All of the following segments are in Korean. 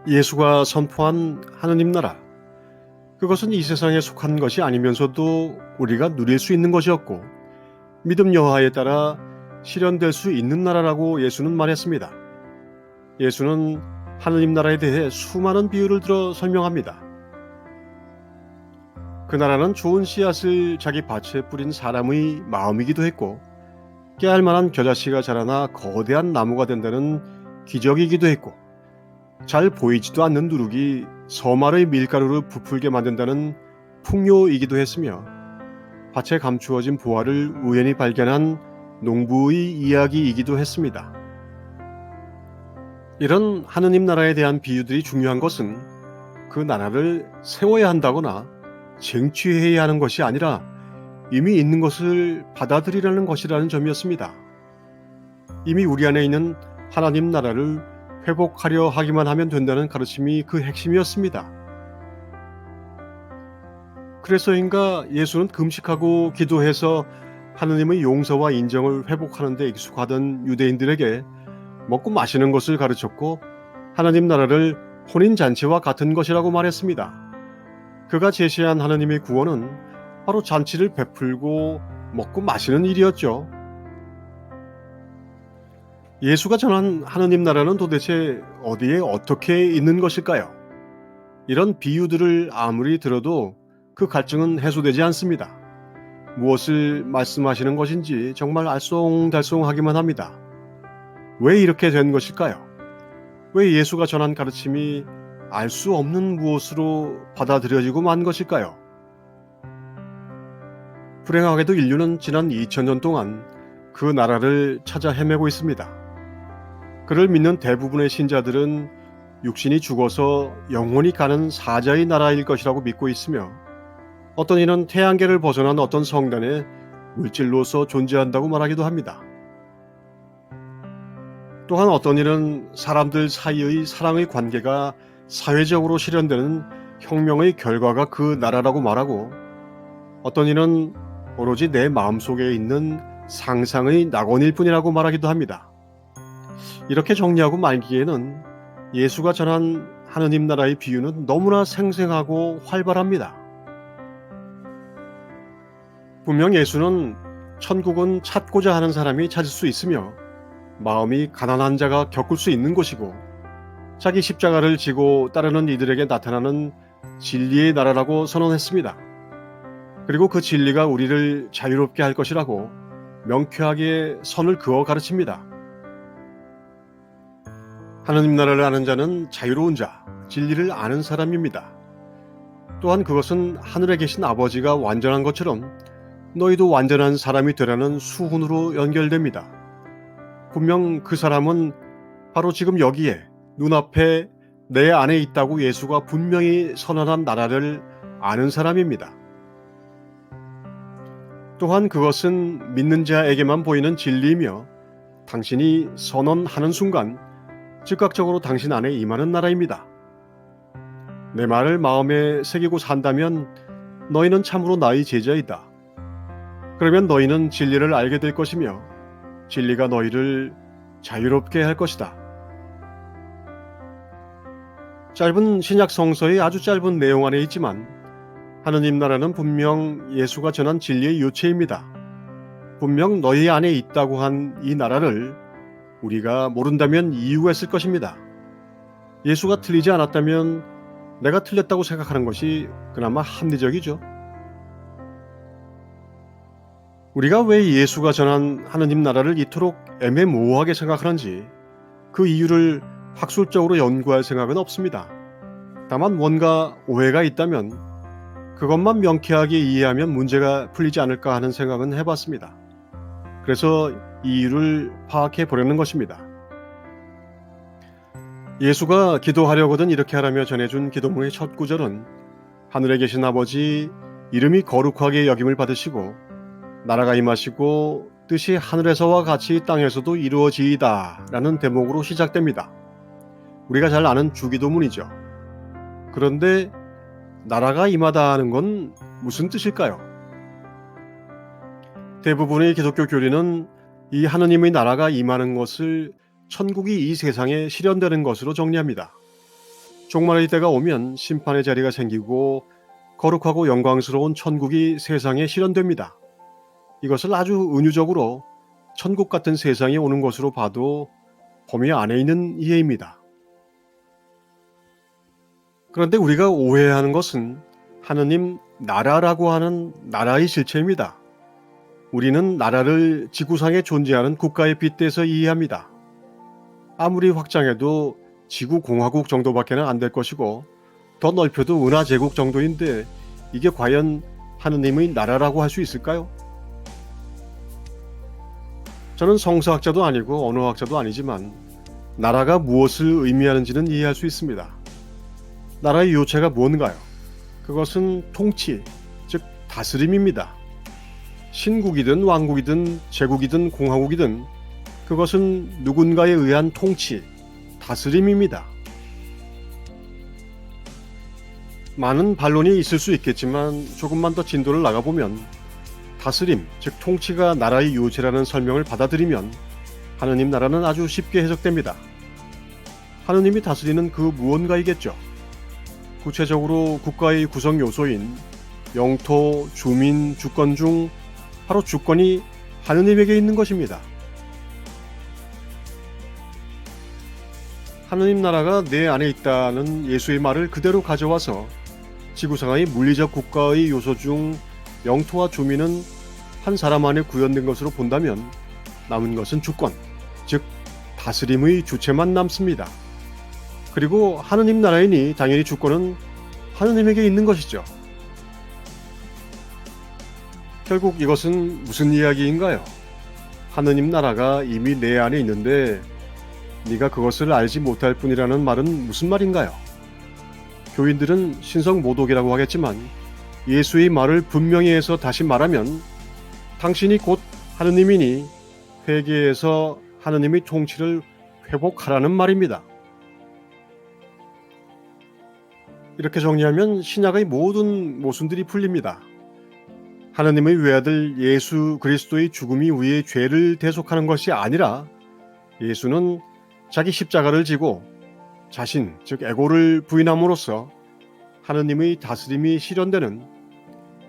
예수가 선포한 하느님 나라, 그것은 이 세상에 속한 것이 아니면서도 우리가 누릴 수 있는 것이었고 믿음 여하에 따라 실현될 수 있는 나라라고 예수는 말했습니다. 예수는 하느님 나라에 대해 수많은 비유를 들어 설명합니다. 그 나라는 좋은 씨앗을 자기 밭에 뿌린 사람의 마음이기도 했고 깨알 만한 겨자씨가 자라나 거대한 나무가 된다는 기적이기도 했고 잘 보이지도 않는 누룩이 서말의 밀가루를 부풀게 만든다는 풍요이기도 했으며 밭에 감추어진 보화를 우연히 발견한 농부의 이야기이기도 했습니다. 이런 하느님 나라에 대한 비유들이 중요한 것은 그 나라를 세워야 한다거나 쟁취해야 하는 것이 아니라 이미 있는 것을 받아들이라는 것이라는 점이었습니다. 이미 우리 안에 있는 하나님 나라를 회복하려 하기만 하면 된다는 가르침이 그 핵심이었습니다. 그래서인가 예수는 금식하고 기도해서 하느님의 용서와 인정을 회복하는 데 익숙하던 유대인들에게 먹고 마시는 것을 가르쳤고 하나님 나라를 혼인잔치와 같은 것이라고 말했습니다. 그가 제시한 하나님의 구원은 바로 잔치를 베풀고 먹고 마시는 일이었죠. 예수가 전한 하느님 나라는 도대체 어디에 어떻게 있는 것일까요? 이런 비유들을 아무리 들어도 그 갈증은 해소되지 않습니다. 무엇을 말씀하시는 것인지 정말 알쏭달쏭하기만 합니다. 왜 이렇게 된 것일까요? 왜 예수가 전한 가르침이 알 수 없는 무엇으로 받아들여지고 만 것일까요? 불행하게도 인류는 지난 2000년 동안 그 나라를 찾아 헤매고 있습니다. 그를 믿는 대부분의 신자들은 육신이 죽어서 영혼이 가는 사자의 나라일 것이라고 믿고 있으며 어떤 이는 태양계를 벗어난 어떤 성단에 물질로서 존재한다고 말하기도 합니다. 또한 어떤 이는 사람들 사이의 사랑의 관계가 사회적으로 실현되는 혁명의 결과가 그 나라라고 말하고 어떤 이는 오로지 내 마음속에 있는 상상의 낙원일 뿐이라고 말하기도 합니다. 이렇게 정리하고 말기에는 예수가 전한 하느님 나라의 비유는 너무나 생생하고 활발합니다. 분명 예수는 천국은 찾고자 하는 사람이 찾을 수 있으며 마음이 가난한 자가 겪을 수 있는 곳이고 자기 십자가를 지고 따르는 이들에게 나타나는 진리의 나라라고 선언했습니다. 그리고 그 진리가 우리를 자유롭게 할 것이라고 명쾌하게 선을 그어 가르칩니다. 하느님 나라를 아는 자는 자유로운 자, 진리를 아는 사람입니다. 또한 그것은 하늘에 계신 아버지가 완전한 것처럼 너희도 완전한 사람이 되라는 수훈으로 연결됩니다. 분명 그 사람은 바로 지금 여기에 눈앞에 내 안에 있다고 예수가 분명히 선언한 나라를 아는 사람입니다. 또한 그것은 믿는 자에게만 보이는 진리이며 당신이 선언하는 순간 즉각적으로 당신 안에 임하는 나라입니다. 내 말을 마음에 새기고 산다면 너희는 참으로 나의 제자이다. 그러면 너희는 진리를 알게 될 것이며 진리가 너희를 자유롭게 할 것이다. 짧은 신약 성서의 아주 짧은 내용 안에 있지만 하느님 나라는 분명 예수가 전한 진리의 요체입니다. 분명 너희 안에 있다고 한 이 나라를 우리가 모른다면 이유가 있을 것입니다. 예수가 틀리지 않았다면 내가 틀렸다고 생각하는 것이 그나마 합리적이죠. 우리가 왜 예수가 전한 하느님 나라를 이토록 애매모호하게 생각하는지 그 이유를 학술적으로 연구할 생각은 없습니다. 다만 뭔가 오해가 있다면 그것만 명쾌하게 이해하면 문제가 풀리지 않을까 하는 생각은 해봤습니다. 그래서 이 이유를 파악해 보려는 것입니다. 예수가 기도하려거든 이렇게 하라며 전해준 기도문의 첫 구절은 하늘에 계신 아버지 이름이 거룩하게 여김을 받으시고 나라가 임하시고 뜻이 하늘에서와 같이 땅에서도 이루어지이다 라는 대목으로 시작됩니다. 우리가 잘 아는 주기도문이죠. 그런데 나라가 임하다 하는 건 무슨 뜻일까요? 대부분의 기독교 교리는 이 하느님의 나라가 임하는 것을 천국이 이 세상에 실현되는 것으로 정리합니다. 종말의 때가 오면 심판의 자리가 생기고 거룩하고 영광스러운 천국이 세상에 실현됩니다. 이것을 아주 은유적으로 천국 같은 세상이 오는 것으로 봐도 범위 안에 있는 이해입니다. 그런데 우리가 오해하는 것은 하느님 나라라고 하는 나라의 실체입니다. 우리는 나라를 지구상에 존재하는 국가에 빗대서 이해합니다. 아무리 확장해도 지구공화국 정도밖에는 안 될 것이고 더 넓혀도 은하제국 정도인데 이게 과연 하느님의 나라라고 할 수 있을까요? 저는 성서학자도 아니고 언어학자도 아니지만 나라가 무엇을 의미하는지는 이해할 수 있습니다. 나라의 요체가 뭔가요? 그것은 통치, 즉 다스림입니다. 신국이든 왕국이든 제국이든 공화국이든 그것은 누군가에 의한 통치, 다스림입니다. 많은 반론이 있을 수 있겠지만 조금만 더 진도를 나가보면 다스림, 즉 통치가 나라의 요체라는 설명을 받아들이면 하느님 나라는 아주 쉽게 해석됩니다. 하느님이 다스리는 그 무언가이겠죠. 구체적으로 국가의 구성 요소인 영토, 주민, 주권 중 바로 주권이 하느님에게 있는 것입니다. 하느님 나라가 내 안에 있다는 예수의 말을 그대로 가져와서 지구상의 물리적 국가의 요소 중 영토와 주민은 한 사람 안에 구현된 것으로 본다면 남은 것은 주권, 즉 다스림의 주체만 남습니다. 그리고 하느님 나라이니 당연히 주권은 하느님에게 있는 것이죠. 결국 이것은 무슨 이야기인가요? 하느님 나라가 이미 내 안에 있는데 네가 그것을 알지 못할 뿐이라는 말은 무슨 말인가요? 교인들은 신성모독이라고 하겠지만 예수의 말을 분명히 해서 다시 말하면 당신이 곧 하느님이니 회개해서 하느님의 통치를 회복하라는 말입니다. 이렇게 정리하면 신약의 모든 모순들이 풀립니다. 하느님의 외아들 예수 그리스도의 죽음이 우리의 죄를 대속하는 것이 아니라 예수는 자기 십자가를 지고 자신, 즉 에고를 부인함으로써 하느님의 다스림이 실현되는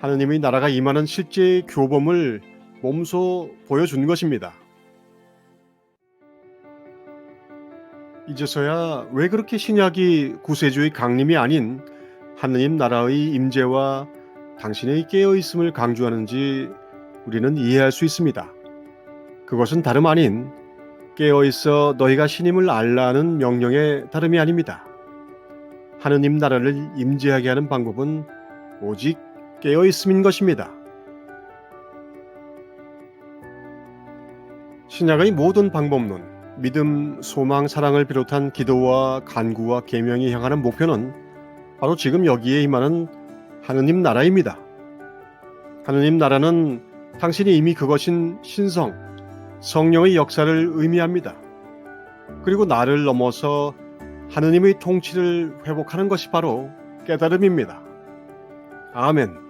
하느님의 나라가 임하는 실제의 교범을 몸소 보여준 것입니다. 이제서야 왜 그렇게 신약이 구세주의 강림이 아닌 하느님 나라의 임재와 당신의 깨어있음을 강조하는지 우리는 이해할 수 있습니다. 그것은 다름 아닌 깨어있어 너희가 신임을 알라는 명령의 다름이 아닙니다. 하느님 나라를 임재하게 하는 방법은 오직 깨어있음인 것입니다. 신약의 모든 방법론, 믿음, 소망, 사랑을 비롯한 기도와 간구와 계명이 향하는 목표는 바로 지금 여기에 임하는 하느님 나라입니다. 하느님 나라는 당신이 이미 그것인 신성, 성령의 역사를 의미합니다. 그리고 나를 넘어서 하느님의 통치를 회복하는 것이 바로 깨달음입니다. 아멘.